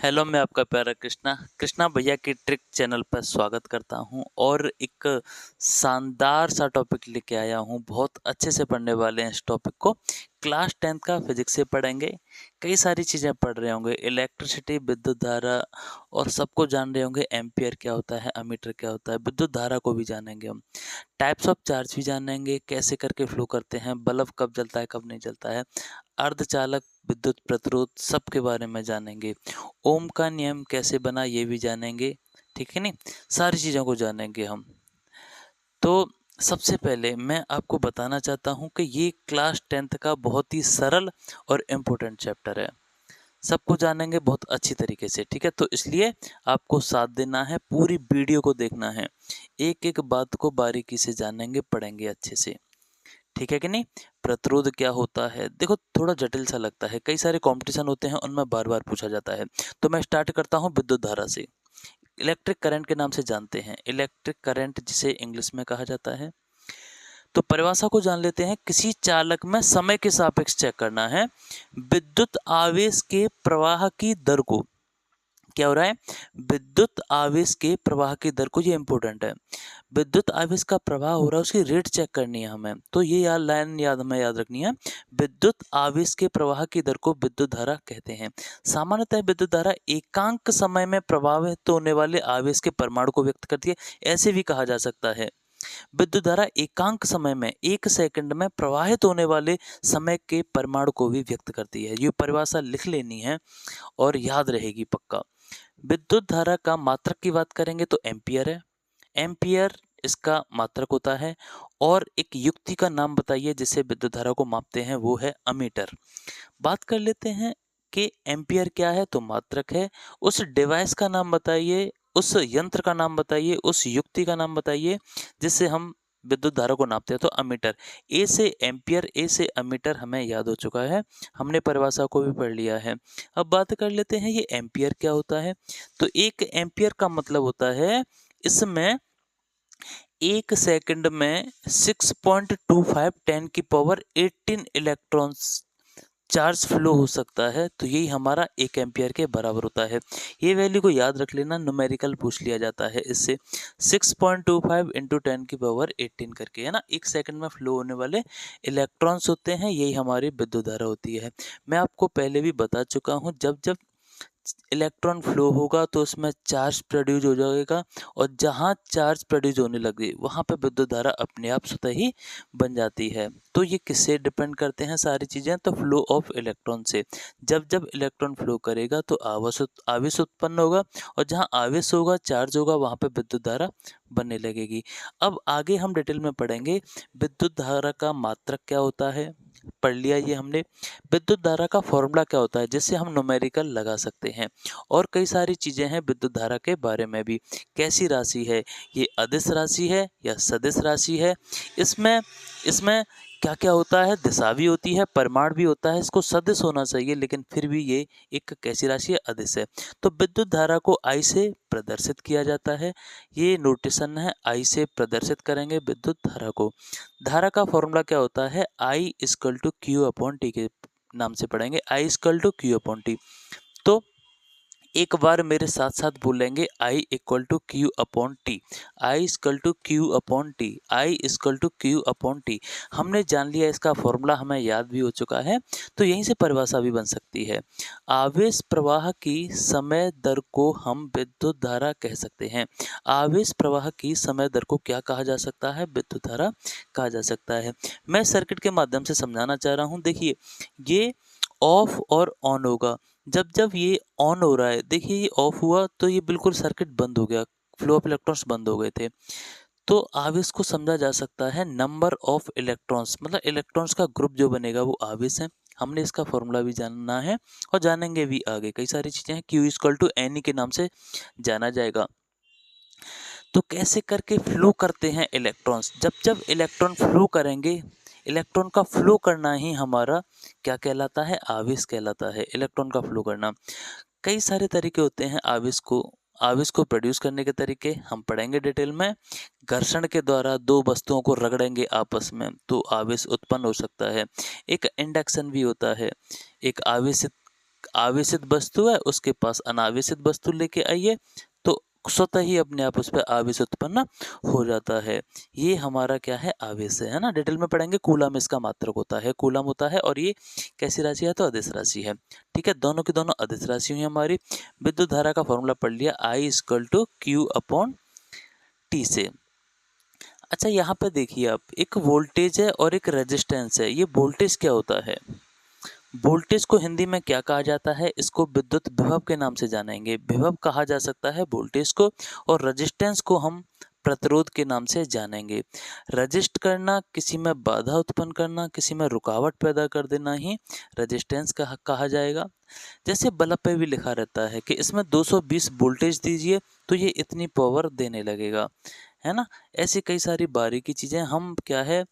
Hello, मैं आपका प्यारा कृष्णा कृष्णा भैया की ट्रिक चैनल पर स्वागत करता हूं और एक शानदार सा टॉपिक लेके आया हूं। बहुत अच्छे से पढ़ने वाले हैं इस टॉपिक को। क्लास 10th का फिजिक्स से पढ़ेंगे। कई सारी चीज़ें पढ़ रहे होंगे, इलेक्ट्रिसिटी, विद्युत धारा, और सबको जान रहे होंगे एम्पियर क्या होता है, अमीटर क्या होता है। विद्युत धारा को भी जानेंगे हम। टाइप्स ऑफ चार्ज भी जानेंगे, कैसे करके फ्लो करते हैं, बल्ब कब जलता है कब नहीं जलता है, अर्धचालक, विद्युत प्रतिरोध, सबके बारे में जानेंगे। ओम का नियम कैसे बना ये भी जानेंगे। ठीक है नहीं, सारी चीज़ों को जानेंगे हम। तो सबसे पहले मैं आपको बताना चाहता हूँ कि ये क्लास 10th का बहुत ही सरल और इम्पोर्टेंट चैप्टर है। सबको जानेंगे बहुत अच्छी तरीके से, ठीक है। तो इसलिए आपको साथ देना है, पूरी वीडियो को देखना है, एक एक बात को बारीकी से जानेंगे, पढ़ेंगे अच्छे से। ठीक है कि नहीं। प्रतिरोध क्या होता है, देखो थोड़ा जटिल सा लगता है, कई सारे कंपटीशन होते हैं उनमें बार बार पूछा जाता है। तो मैं स्टार्ट करता हूँ विद्युत धारा से। इलेक्ट्रिक करंट के नाम से जानते हैं, इलेक्ट्रिक करंट जिसे इंग्लिश में कहा जाता है। तो परिभाषा को जान लेते हैं। किसी चालक में समय के सापेक्ष चेक करना है विद्युत आवेश के प्रवाह की दर को। क्या हो रहा है, विद्युत आवेश के प्रवाह की दर को, ये इंपॉर्टेंट है। विद्युत आवेश का प्रवाह हो रहा है, उसकी रेट चेक करनी है हमें। तो ये लाइन हमें याद रखनी है। विद्युत आवेश के प्रवाह की दर को विद्युत धारा कहते हैं। सामान्यतः विद्युत धारा एकांक समय में प्रवाहित होने वाले आवेश के परिमाण को व्यक्त करती है। ऐसे भी कहा जा सकता है, विद्युत धारा एकांक समय में 1 सेकंड में प्रवाहित होने वाले समय के परिमाण को भी व्यक्त करती है। ये परिभाषा लिख लेनी है और याद रहेगी पक्का। विद्युत धारा का मात्रक की बात करेंगे तो एम्पियर है। एम्पियर इसका मात्रक होता है। और एक युक्ति का नाम बताइए जिसे विद्युत धारा को मापते हैं, वो है अमीटर। बात कर लेते हैं कि एम्पियर क्या है, तो मात्रक है। उस डिवाइस का नाम बताइए, उस यंत्र का नाम बताइए, उस युक्ति का नाम बताइए जिससे हम विद्युत धारा को नापते हैं, तो अमीटर। ए से एम्पियर, ए से अमीटर हमें याद हो चुका है, हमने परिभाषा को भी पढ़ लिया है। अब बात कर लेते हैं ये एम्पियर क्या होता है। तो एक एम्पियर का मतलब होता है, इसमें 1 सेकंड में 6.25 10 की पावर 18 इलेक्ट्रॉन्स चार्ज फ्लो हो सकता है। तो यही हमारा 1 एम्पियर के बराबर होता है। ये वैल्यू को याद रख लेना, न्यूमेरिकल पूछ लिया जाता है इससे। 6.25 इंटू 10 की पावर 18 करके, है ना। 1 सेकंड में फ्लो होने वाले इलेक्ट्रॉन्स होते हैं, यही हमारी विद्युत धारा होती है। मैं आपको पहले भी बता चुका हूँ, जब जब इलेक्ट्रॉन फ्लो होगा तो उसमें चार्ज प्रोड्यूस हो जाएगा, और जहाँ चार्ज प्रोड्यूस होने लगे वहाँ पे विद्युत धारा अपने आप स्वतः ही बन जाती है। तो ये किससे डिपेंड करते हैं सारी चीज़ें, तो फ्लो ऑफ इलेक्ट्रॉन से। जब जब इलेक्ट्रॉन फ्लो करेगा तो आवेश उत्पन्न होगा, और जहाँ आवेश होगा, चार्ज होगा, वहाँ पे विद्युत धारा बनने लगेगी। अब आगे हम डिटेल में पढ़ेंगे विद्युत धारा का मात्रक क्या होता है, पढ़ लिया ये हमने। विद्युत धारा का फॉर्मूला क्या होता है जिससे हम न्यूमेरिकल लगा सकते हैं, और कई सारी चीज़ें हैं विद्युत धारा के बारे में भी। कैसी राशि है ये, अदिश राशि है या सदिश राशि है, इसमें इसमें क्या क्या होता है, दिशा भी होती है, परिमाण भी होता है। इसको सदिश होना चाहिए, लेकिन फिर भी ये एक कैसी राशि है, अदिश है। तो विद्युत धारा को आई से प्रदर्शित किया जाता है। ये नोटेशन है, आई से प्रदर्शित करेंगे विद्युत धारा को। धारा का फॉर्मूला क्या होता है, I equal to Q upon T के नाम से पढ़ेंगे, I equal to Q upon T. तो एक बार मेरे साथ साथ बोलेंगे, I equal to Q upon T, I equal to Q upon T, I equal to Q upon T. हमने जान लिया, इसका फॉर्मूला हमें याद भी हो चुका है। तो यहीं से परिभाषा भी बन सकती है। आवेश प्रवाह की समय दर को हम विद्युत धारा कह सकते हैं। आवेश प्रवाह की समय दर को क्या कहा जा सकता है, विद्युत धारा कहा जा सकता है। मैं सर्किट के माध्यम से समझाना चाह रहा हूँ। देखिए, ये ऑफ और ऑन होगा। जब जब ये ऑन हो रहा है, देखिए ये ऑफ हुआ तो ये बिल्कुल सर्किट बंद हो गया, फ्लो ऑफ इलेक्ट्रॉन्स बंद हो गए थे। तो आवेश को समझा जा सकता है नंबर ऑफ इलेक्ट्रॉन्स, मतलब इलेक्ट्रॉन्स का ग्रुप जो बनेगा वो आवेश है। हमने इसका फॉर्मूला भी जानना है और जानेंगे भी आगे। कई सारी चीजें हैं, Q इक्वल टू एन के नाम से जाना जाएगा। तो कैसे करके फ्लो करते हैं इलेक्ट्रॉन्स, जब जब इलेक्ट्रॉन फ्लो करेंगे, इलेक्ट्रॉन का फ्लो करना ही हमारा क्या कहलाता है, आवेश कहलाता है। इलेक्ट्रॉन का फ्लो करना, कई सारे तरीके होते हैं आवेश को प्रोड्यूस करने के तरीके हम पढ़ेंगे डिटेल में। घर्षण के द्वारा दो वस्तुओं को रगड़ेंगे आपस में तो आवेश उत्पन्न हो सकता है। एक इंडक्शन भी होता है, एक आवेशित आवेशित वस्तु है, उसके पास अनावेशित वस्तु लेके आइए तो स्वतः ही अपने आप उस पर आवेश उत्पन्न हो जाता है। ये हमारा क्या है, आवेश है ना। डिटेल में पढ़ेंगे। कूलम इसका मात्रक होता है, कूलम होता है, और ये कैसी राशि है, तो अदिश राशि है। ठीक है, दोनों की दोनों अदिश राशि हुई हमारी। विद्युत धारा का फॉर्मूला पढ़ लिया, I equal to Q upon T से। अच्छा, यहाँ पे देखिए आप, एक वोल्टेज है और एक रेजिस्टेंस है। ये वोल्टेज क्या होता है, वोल्टेज को हिंदी में क्या कहा जाता है, इसको विद्युत विभव के नाम से जानेंगे। विभव कहा जा सकता है वोल्टेज को, और रेजिस्टेंस को हम प्रतिरोध के नाम से जानेंगे। रजिस्ट करना, किसी में बाधा उत्पन्न करना, किसी में रुकावट पैदा कर देना ही रेजिस्टेंस कहा जाएगा। जैसे बल्ब पे भी लिखा रहता है कि इसमें 220 वोल्टेज दीजिए तो ये इतनी पावर देने लगेगा, है ना। ऐसी कई सारी बारीकी चीज़ें हम क्या है,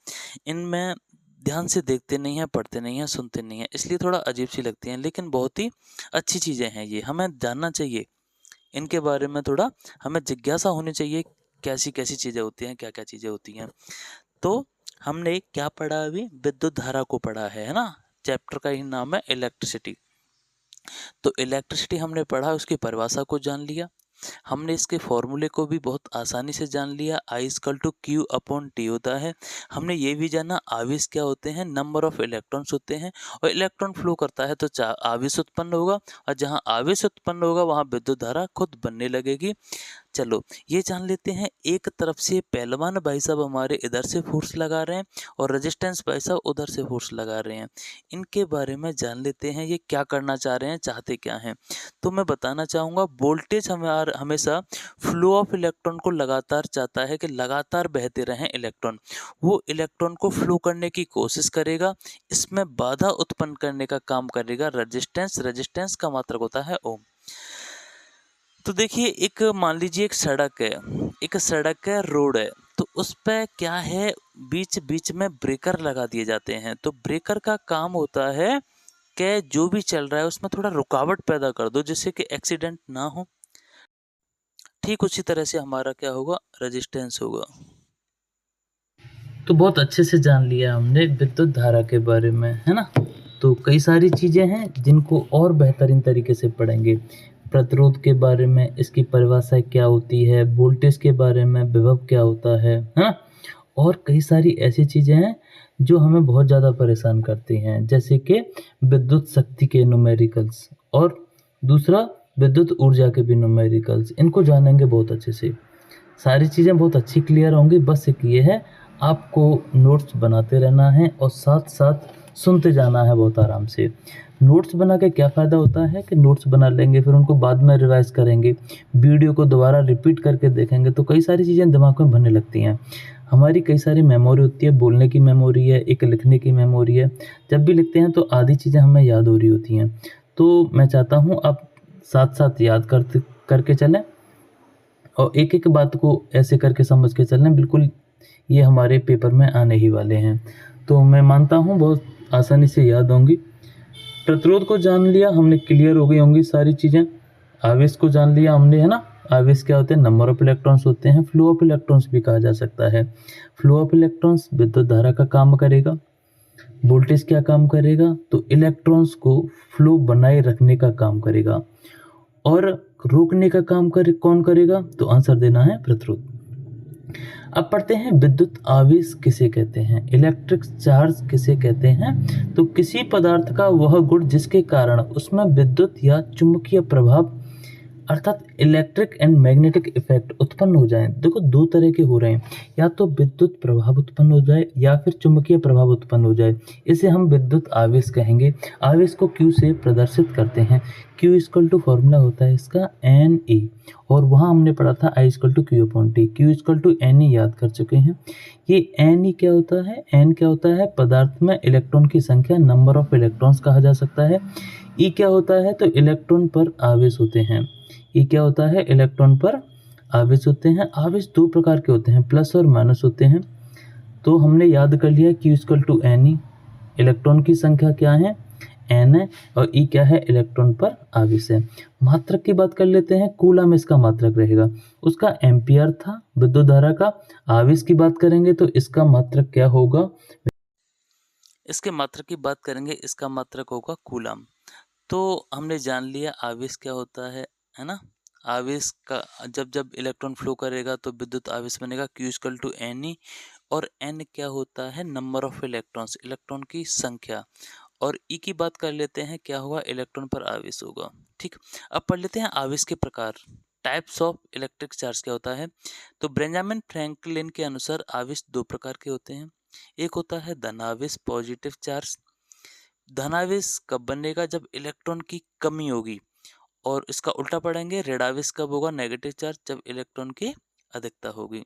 इनमें ध्यान से देखते नहीं हैं, पढ़ते नहीं हैं, सुनते नहीं हैं, इसलिए थोड़ा अजीब सी लगती हैं, लेकिन बहुत ही अच्छी चीज़ें हैं। ये हमें जानना चाहिए, इनके बारे में थोड़ा हमें जिज्ञासा होनी चाहिए, कैसी कैसी चीज़ें होती हैं, क्या क्या चीज़ें होती हैं। तो हमने क्या पढ़ा अभी, विद्युत धारा को पढ़ा है ना। चैप्टर का ही नाम है इलेक्ट्रिसिटी। तो इलेक्ट्रिसिटी हमने पढ़ा, उसकी परिभाषा को जान लिया, हमने इसके फॉर्मूले को भी बहुत आसानी से जान लिया। I equal to Q upon T होता है। हमने ये भी जाना आवेश क्या होते हैं, नंबर ऑफ इलेक्ट्रॉन्स होते हैं, और इलेक्ट्रॉन फ्लो करता है तो आवेश उत्पन्न होगा, और जहाँ आवेश उत्पन्न होगा वहाँ विद्युत धारा खुद बनने लगेगी। चलो ये जान लेते हैं। एक तरफ से पहलवान भाई साहब हमारे इधर से फोर्स लगा रहे हैं, और रेजिस्टेंस भाई साहब उधर से फोर्स लगा रहे हैं। इनके बारे में जान लेते हैं, ये क्या करना चाह रहे हैं, चाहते क्या हैं। तो मैं बताना चाहूँगा, वोल्टेज हमेशा फ्लो ऑफ इलेक्ट्रॉन को लगातार चाहता है कि लगातार बहते रहें इलेक्ट्रॉन। वो इलेक्ट्रॉन को फ्लो करने की कोशिश करेगा, इसमें बाधा उत्पन्न करने का काम करेगा रेजिस्टेंस। रेजिस्टेंस का मात्रक होता है ओम। तो देखिए, एक मान लीजिए एक सड़क है, रोड है, तो उस पे क्या है, बीच बीच में ब्रेकर लगा दिए जाते हैं। तो ब्रेकर का काम होता है कि जो भी चल रहा है उसमें थोड़ा रुकावट पैदा कर दो, जिससे कि एक्सीडेंट ना हो। ठीक उसी तरह से हमारा क्या होगा, रेजिस्टेंस होगा। तो बहुत अच्छे से जान लिया हमने विद्युत धारा के बारे में, है ना। तो कई सारी चीज़ें हैं जिनको और बेहतरीन तरीके से पढ़ेंगे। प्रतिरोध के बारे में, इसकी परिभाषा क्या होती है, वोल्टेज के बारे में, विभव क्या होता है ना। और कई सारी ऐसी चीज़ें हैं जो हमें बहुत ज़्यादा परेशान करती हैं, जैसे कि विद्युत शक्ति के न्यूमेरिकल्स, और दूसरा विद्युत ऊर्जा के भी न्यूमेरिकल्स। इनको जानेंगे बहुत अच्छे से। सारी चीज़ें बहुत अच्छी क्लियर होंगी। बस एक ये है, आपको नोट्स बनाते रहना है और साथ साथ सुनते जाना है बहुत आराम से। नोट्स बना के क्या फ़ायदा होता है कि नोट्स बना लेंगे, फिर उनको बाद में रिवाइज़ करेंगे, वीडियो को दोबारा रिपीट करके देखेंगे, तो कई सारी चीज़ें दिमाग में भरने लगती हैं। हमारी कई सारी मेमोरी होती है, बोलने की मेमोरी है, एक लिखने की मेमोरी है। जब भी लिखते हैं तो आधी चीज़ें हमें याद हो रही होती हैं। तो मैं चाहता हूँ आप साथ साथ याद करके चलें, और एक एक बात को ऐसे करके समझ के चलना। बिल्कुल ये हमारे पेपर में आने ही वाले हैं, तो मैं मानता हूँ बहुत आसानी से याद होंगी। प्रतिरोध को जान लिया हमने, क्लियर हो गई होंगी सारी चीज़ें। आवेश को जान लिया हमने, है ना। आवेश क्या होते हैं, नंबर ऑफ इलेक्ट्रॉन्स होते हैं। फ्लो ऑफ इलेक्ट्रॉन्स भी कहा जा सकता है। फ्लो ऑफ इलेक्ट्रॉन्स विद्युत धारा का काम करेगा। वोल्टेज क्या काम करेगा, तो इलेक्ट्रॉन्स को फ्लो बनाए रखने का काम करेगा, और रोकने का काम कौन करेगा, तो आंसर देना है प्रतिरोध। अब पढ़ते हैं विद्युत आवेश किसे कहते हैं, इलेक्ट्रिक चार्ज किसे कहते हैं। तो किसी पदार्थ का वह गुण जिसके कारण उसमें विद्युत या चुंबकीय प्रभाव अर्थात इलेक्ट्रिक एंड मैग्नेटिक इफेक्ट उत्पन्न हो जाए। देखो दो तरह के हो रहे हैं, या तो विद्युत प्रभाव उत्पन्न हो जाए या फिर चुंबकीय प्रभाव उत्पन्न हो जाए। इसे हम विद्युत आवेश कहेंगे। आवेश को Q से प्रदर्शित करते हैं। Q इक्वल टू फॉर्मूला होता है इसका NE, और वहाँ हमने पढ़ा था I equal to Q upon T. Q equal to NE याद कर चुके हैं। ये NE क्या होता है, N क्या होता है, पदार्थ में इलेक्ट्रॉन की संख्या, नंबर ऑफ इलेक्ट्रॉन्स कहा जा सकता है। E क्या होता है, तो इलेक्ट्रॉन पर आवेश होते हैं। ये क्या होता है, इलेक्ट्रॉन पर आवेश होते हैं। आवेश दो प्रकार के होते हैं, प्लस और माइनस होते हैं। तो हमने याद कर लिया Q equal to NE, electron की संख्या क्या है, N है, और E क्या है, इलेक्ट्रॉन पर आवेश है। मात्रक की बात कर लेते हैं। कूलम इसका मात्रक रहेगा, उसका एम्पियर था विद्युत धारा का। आवेश की बात करेंगे तो इसका मात्रक क्या होगा, इसके मात्रक की बात करेंगे, इसका मात्रक होगा कूलम। तो हमने जान लिया आवेश क्या होता है ना? आवेश का जब जब इलेक्ट्रॉन फ्लो करेगा तो विद्युत आवेश बनेगा Q इक्वल टू Ne, और N क्या होता है? नंबर ऑफ इलेक्ट्रॉन्स, इलेक्ट्रॉन की संख्या। और E की बात कर लेते हैं, क्या होगा? इलेक्ट्रॉन पर आवेश होगा। ठीक, अब पढ़ लेते हैं आवेश के प्रकार। टाइप्स ऑफ इलेक्ट्रिक चार्ज क्या होता है? तो बेंजामिन फ्रैंकलिन के अनुसार आवेश दो प्रकार के होते हैं। एक होता है धनावेश, पॉजिटिव चार्ज। धनावेश कब बनेगा? जब इलेक्ट्रॉन की कमी होगी। और इसका उल्टा पढ़ेंगे, ऋणावेश कब होगा? नेगेटिव चार्ज, जब इलेक्ट्रॉन की अधिकता होगी।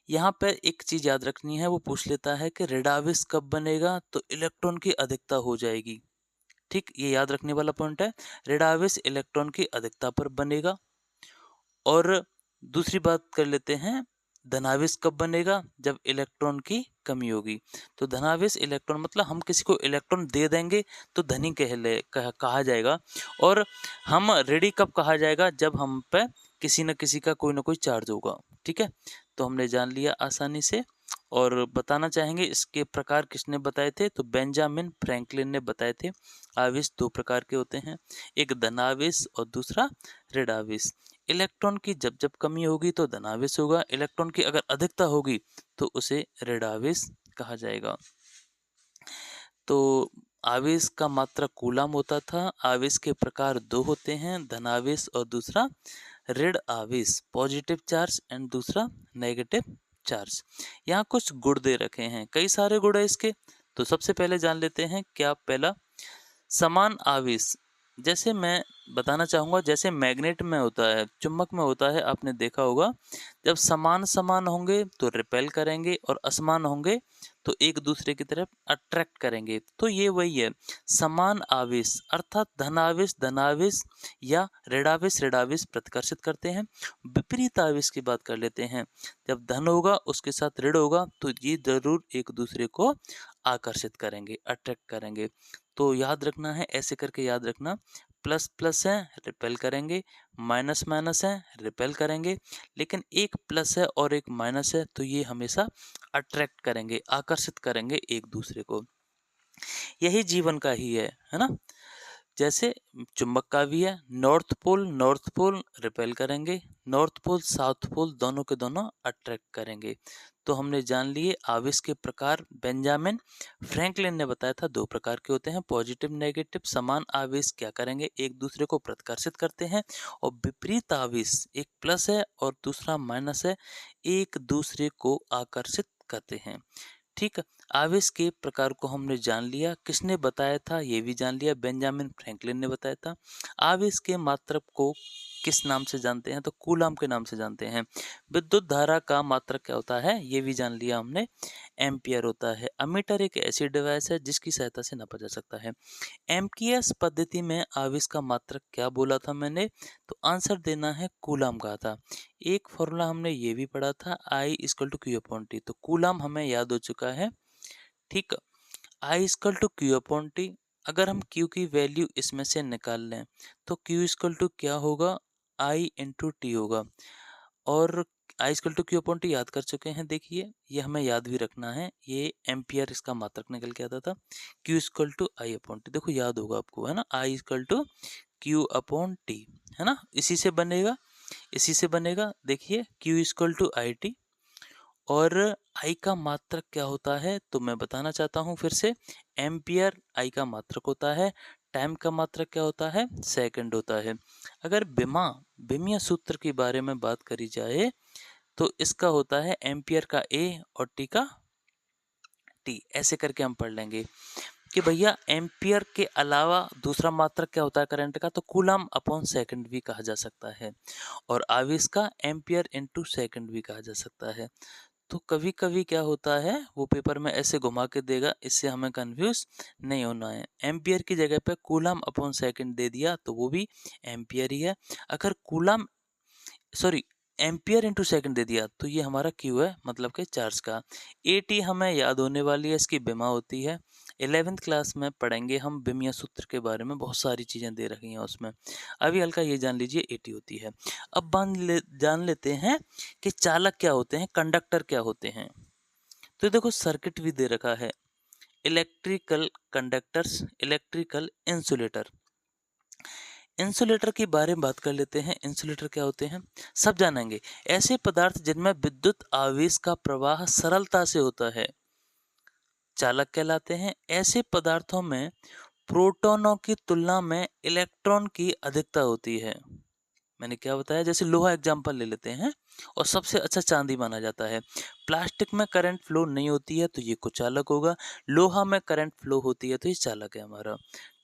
यहाँ पर एक चीज याद रखनी है, वो पूछ लेता है कि ऋणावेश कब बनेगा? तो इलेक्ट्रॉन की अधिकता हो जाएगी। ठीक, ये याद रखने वाला पॉइंट है। ऋणावेश इलेक्ट्रॉन की अधिकता पर बनेगा। और दूसरी बात कर लेते हैं, धनावेश कब बनेगा? जब इलेक्ट्रॉन की कमी होगी। तो धनावेश इलेक्ट्रॉन मतलब हम किसी को इलेक्ट्रॉन दे देंगे तो धनी कहा जाएगा। और हम ऋणी कब कहा जाएगा? जब हम पे किसी न किसी का कोई ना कोई चार्ज होगा। ठीक है, तो हमने जान लिया आसानी से। और बताना चाहेंगे इसके प्रकार किसने बताए थे? तो बेंजामिन फ्रैंकलिन ने बताए थे। आवेश दो प्रकार के होते हैं, एक धनावेश और दूसरा ऋणावेश। इलेक्ट्रॉन की जब जब कमी होगी तो धनावेश होगा, इलेक्ट्रॉन की अगर अधिकता होगी तो उसे ऋणावेश कहा जाएगा। तो आवेश का मात्रक कूलम होता था। आवेश के प्रकार दो होते हैं, धनावेश और दूसरा ऋण आवेश, पॉजिटिव चार्ज एंड दूसरा नेगेटिव चार्ज। यहाँ कुछ गुण दे रखे हैं, कई सारे गुण है इसके। तो सबसे पहले जान लेते हैं क्या? पहला, समान आवेश। जैसे मैं बताना चाहूँगा, जैसे मैग्नेट में होता है, चुंबक में होता है, आपने देखा होगा जब समान समान होंगे तो रिपेल करेंगे और असमान होंगे तो एक दूसरे की तरफ अट्रैक्ट करेंगे। तो ये वही है, समान आवेश अर्थात धनावेश धनावेश या ऋणावेश ऋणावेश प्रतिकर्षित करते हैं। विपरीत आवेश की बात कर लेते हैं, जब धन होगा उसके साथ ऋण होगा तो ये जरूर एक दूसरे को आकर्षित करेंगे, अट्रैक्ट करेंगे। तो याद रखना है, ऐसे करके याद रखना, प्लस प्लस है रिपेल करेंगे, माइनस माइनस है रिपेल करेंगे, लेकिन एक प्लस है और एक माइनस है तो ये हमेशा अट्रैक्ट करेंगे, आकर्षित करेंगे एक दूसरे को। यही जीवन का ही है ना? जैसे चुंबक का भी है, नॉर्थ पोल रिपेल करेंगे, नॉर्थ पोल साउथ पोल दोनों के दोनों अट्रैक्ट करेंगे। तो हमने जान लिए आवेश के प्रकार। बेंजामिन फ्रैंकलिन ने बताया था दो प्रकार के होते हैं, पॉजिटिव नेगेटिव। समान आवेश क्या करेंगे? एक दूसरे को प्रतिकर्षित करते हैं। और विपरीत आवेश, एक प्लस है और दूसरा माइनस है, एक दूसरे को आकर्षित करते हैं। ठीक, आवेश के प्रकार को हमने जान लिया। किसने बताया था? ये भी जान लिया, बेंजामिन फ्रैंकलिन ने बताया था। आवेश के मात्रक को किस नाम से जानते हैं? तो कूलम के नाम से जानते हैं। विद्युत धारा का मात्रक क्या होता है? ये भी जान लिया हमने, एम्पियर होता है। अमीटर एक ऐसी डिवाइस है जिसकी सहायता से नापा जा सकता है। एम्पियर्स पद्धति में आवेश का मात्रक क्या बोला था मैंने? तो आंसर देना है कूलम कहा था। एक फॉर्मूला हमने ये भी पढ़ा था, I equal to Q upon T. तो कूलम हमें याद हो चुका है। ठीक, I equal to Q upon T. अगर हम Q की वैल्यू इसमें से निकाल लें तो Q इक्वल टू क्या होगा? I इंटू टी होगा। और I equal to Q upon T याद कर चुके हैं, देखिए ये हमें याद भी रखना है। ये एम्पियर इसका मात्रक निकल के आता था। Q equal to I upon T, देखो याद होगा आपको, है ना? I equal to Q upon T, है ना? इसी से बनेगा। देखिए Q equal to I T. और I का मात्रक क्या होता है? तो मैं बताना चाहता हूँ फिर से, एम्पियर I का मात्रक होता है। टाइम का मात्रक क्या होता है? सेकंड होता है। अगर बिमीय सूत्र के बारे में बात करी जाए तो इसका होता है एम्पियर का A और टी का टी। ऐसे करके हम पढ़ लेंगे कि भैया एम्पियर के अलावा दूसरा मात्रक क्या होता है करंट का? तो कूलम अपॉन सेकंड भी कहा जा सकता है। और आवेश का एम्पियर इनटू सेकंड भी कहा जा सकता है। तो कभी कभी क्या होता है, वो पेपर में ऐसे घुमा के देगा, इससे हमें कंफ्यूज नहीं होना है। एम्पियर की जगह पे कूलम अपॉन सेकंड दे दिया तो वो भी एम्पियर ही है। अगर एम्पियर इंटू सेकंड दे दिया तो ये हमारा क्यू है, मतलब के चार्ज का। एटी हमें याद होने वाली है, इसकी बिमा होती है। 11th क्लास में पढ़ेंगे हम बिमीय सूत्र के बारे में, बहुत सारी चीज़ें दे रखी हैं उसमें। अभी हल्का ये जान लीजिए एटी होती है। अब जान लेते हैं कि चालक क्या होते हैं, कंडक्टर क्या होते हैं। तो देखो सर्किट भी दे रखा है। Electrical conductors, electrical insulator. Insulator के बारे में बात कर लेते हैं। इंसुलेटर क्या होते हैं, सब जानेंगे। ऐसे पदार्थ जिनमें विद्युत आवेश का प्रवाह सरलता से होता है, चालक कहलाते हैं। ऐसे पदार्थों में प्रोटॉनों की तुलना में इलेक्ट्रॉन की अधिकता होती है। मैंने क्या बताया, जैसे लोहा एग्जाम्पल ले लेते हैं, और सबसे अच्छा चांदी माना जाता है। प्लास्टिक में करंट फ्लो नहीं होती है तो ये कुचालक होगा, लोहा में करंट फ्लो होती है तो ये चालक है हमारा।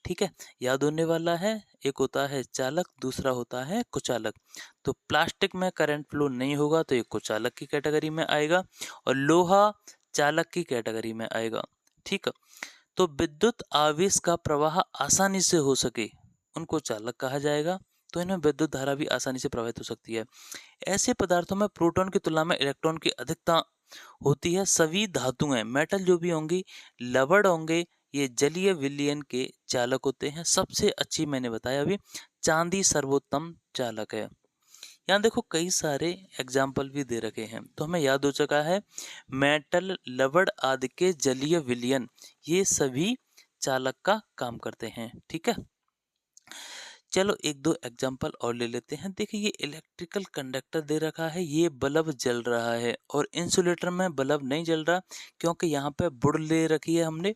ठीक है, याद होने वाला है। एक होता है चालक, दूसरा होता है कुचालक। तो प्लास्टिक में करंट फ्लो नहीं होगा तो ये कुचालक की कैटेगरी में आएगा, और लोहा चालक की कैटेगरी में आएगा। ठीक है, तो विद्युत आवेश का प्रवाह आसानी से हो सके उनको चालक कहा जाएगा। तो इनमें विद्युत धारा भी आसानी से प्रवाहित हो सकती है। ऐसे पदार्थों में प्रोटॉन की तुलना में इलेक्ट्रॉन की अधिकता होती है। सभी धातुएं, मेटल जो भी होंगी, लवण होंगे, ये जलीय विलयन के चालक होते हैं। सबसे अच्छी मैंने बताया अभी, चांदी सर्वोत्तम चालक है। यहाँ देखो कई सारे एग्जाम्पल भी दे रखे हैं, तो हमें याद हो चुका है मेटल, लवण आदि के जलीय विलयन, ये सभी चालक का काम करते हैं। ठीक है, चलो एक दो एग्जाम्पल और ले लेते हैं। देखिए ये इलेक्ट्रिकल कंडक्टर दे रखा है, ये बल्ब जल रहा है, और इंसुलेटर में बल्ब नहीं जल रहा क्योंकि यहाँ पे वुड ले रखी है हमने,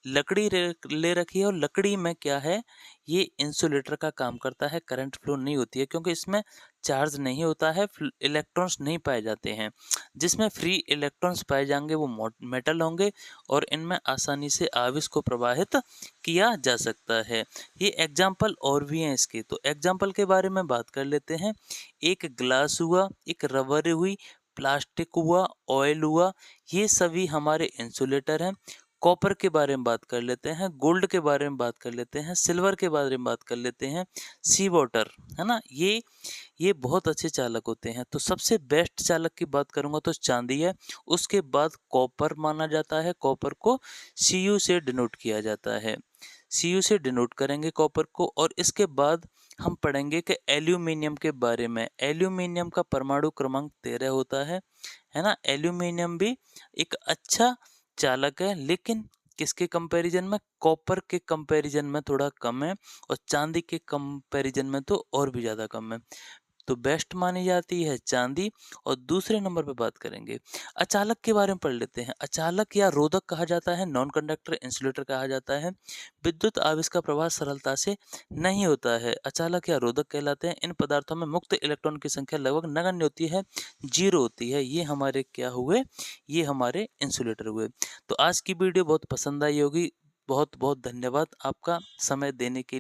लकड़ी ले रखी है, और लकड़ी में क्या है, ये इंसुलेटर का काम करता है। करंट फ्लो नहीं होती है क्योंकि इसमें चार्ज नहीं होता है, इलेक्ट्रॉन्स नहीं पाए जाते हैं। जिसमें फ्री इलेक्ट्रॉन्स पाए जाएंगे वो मेटल होंगे, और इनमें आसानी से आवेश को प्रवाहित किया जा सकता है। ये एग्जाम्पल और भी हैं इसके, तो एग्जाम्पल के बारे में बात कर लेते हैं। एक ग्लास हुआ, एक रबर हुई, प्लास्टिक हुआ, ऑयल हुआ, ये सभी हमारे इंसुलेटर हैं। कॉपर के बारे में बात कर लेते हैं, गोल्ड के बारे में बात कर लेते हैं, सिल्वर के बारे में बात कर लेते हैं, सी वाटर, है ना, ये बहुत अच्छे चालक होते हैं। तो सबसे बेस्ट चालक की बात करूंगा तो चांदी है। उसके बाद कॉपर माना जाता है, कॉपर को Cu से डिनोट किया जाता है, Cu से डिनोट करेंगे कॉपर को। और इसके बाद हम पढ़ेंगे कि एल्यूमिनियम के बारे में। एल्यूमिनियम का परमाणु क्रमांक 13 होता है ना। एल्यूमिनियम भी एक अच्छा चालक है, लेकिन किसके कंपैरिजन में, कॉपर के कंपैरिजन में थोड़ा कम है, और चांदी के कंपैरिजन में तो और भी ज़्यादा कम है। तो बेस्ट मानी जाती है चांदी। और दूसरे नंबर पे बात करेंगे अचालक के बारे में पढ़ लेते हैं। अचालक या रोधक कहा जाता है, नॉन कंडक्टर इंसुलेटर कहा जाता है। विद्युत आवेश का प्रवाह सरलता से नहीं होता है, अचालक या रोधक कहलाते हैं। इन पदार्थों में मुक्त इलेक्ट्रॉन की संख्या लगभग नगण्य होती है, 0 होती है। ये हमारे क्या हुए, ये हमारे इंसुलेटर हुए। तो आज की वीडियो बहुत पसंद आई होगी। बहुत बहुत धन्यवाद आपका समय देने के लिए।